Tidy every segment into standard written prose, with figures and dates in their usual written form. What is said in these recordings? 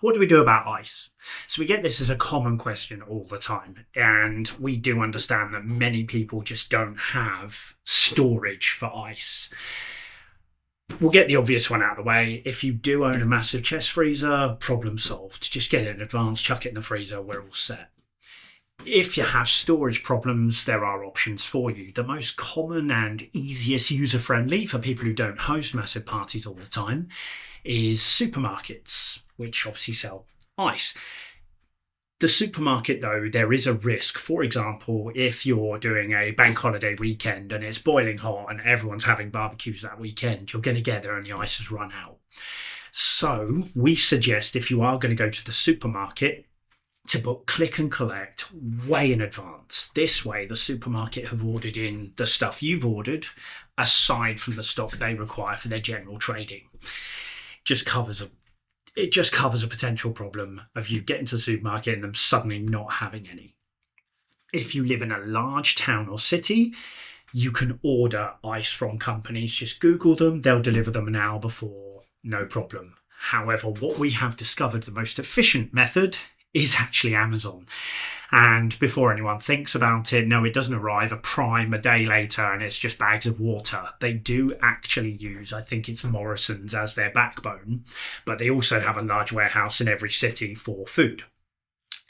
What do we do about ice? So we get this as a common question all the time, and we do understand that many people just don't have storage for ice. We'll get the obvious one out of the way. If you do own a massive chest freezer, problem solved. Just get it in advance, chuck it in the freezer, we're all set. If you have storage problems, there are options for you. The most common and easiest user-friendly for people who don't host massive parties all the time is supermarkets, which obviously sell ice. The supermarket, though, there is a risk. For example, if you're doing a bank holiday weekend and it's boiling hot and everyone's having barbecues that weekend, you're going to get there and the ice has run out. So we suggest, if you are going to go to the supermarket, to book click and collect way in advance. This way, the supermarket have ordered in the stuff you've ordered, aside from the stock they require for their general trading. It just covers a potential problem of you getting to the supermarket and them suddenly not having any. If you live in a large town or city, you can order ice from companies. Just Google them, they'll deliver them an hour before, no problem. However, what we have discovered, the most efficient method is actually Amazon. And before anyone thinks about it, no, it doesn't arrive a day later and it's just bags of water. They do actually use, I think it's Morrison's as their backbone, but they also have a large warehouse in every city for food.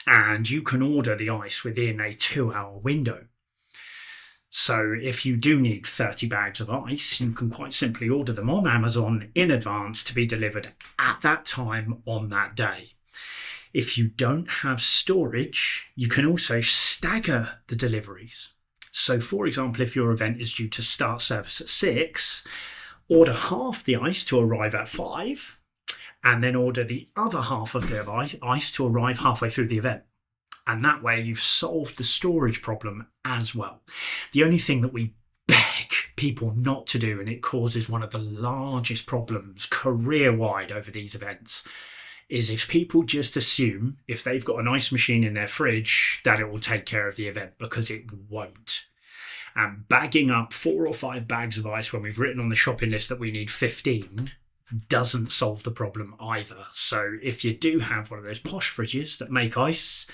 And you can order the ice within a 2-hour window. So if you do need 30 bags of ice, you can quite simply order them on Amazon in advance to be delivered at that time on that day. If you don't have storage, you can also stagger the deliveries. So, for example, if your event is due to start service at 6, order half the ice to arrive at 5, and then order the other half of the ice to arrive halfway through the event. And that way you've solved the storage problem as well. The only thing that we beg people not to do, and it causes one of the largest problems career-wide over these events, is if people just assume if they've got an ice machine in their fridge that it will take care of the event, because it won't. And bagging up 4 or 5 bags of ice when we've written on the shopping list that we need 15 doesn't solve the problem either. So if you do have one of those posh fridges that make ice,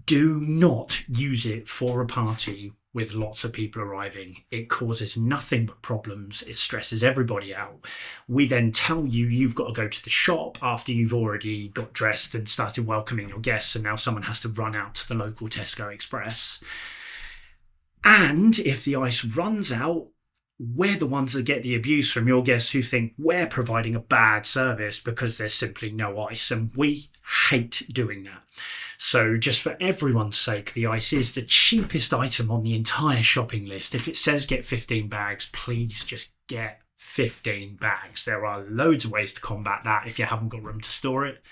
do not use it for a party with lots of people arriving. It causes nothing but problems. It stresses everybody out. We then tell you you've got to go to the shop after you've already got dressed and started welcoming your guests, and now someone has to run out to the local Tesco Express. And if the ice runs out, we're the ones that get the abuse from your guests who think we're providing a bad service because there's simply no ice, and we hate doing that. So just for everyone's sake, the ice is the cheapest item on the entire shopping list. If it says get 15 bags, please just get 15 bags. There are loads of ways to combat that if you haven't got room to store it.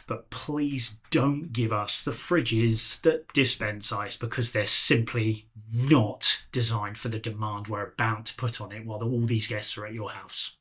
But please don't give us the fridges that dispense ice, because they're simply not designed for the demand we're about to put on it while all these guests are at your house.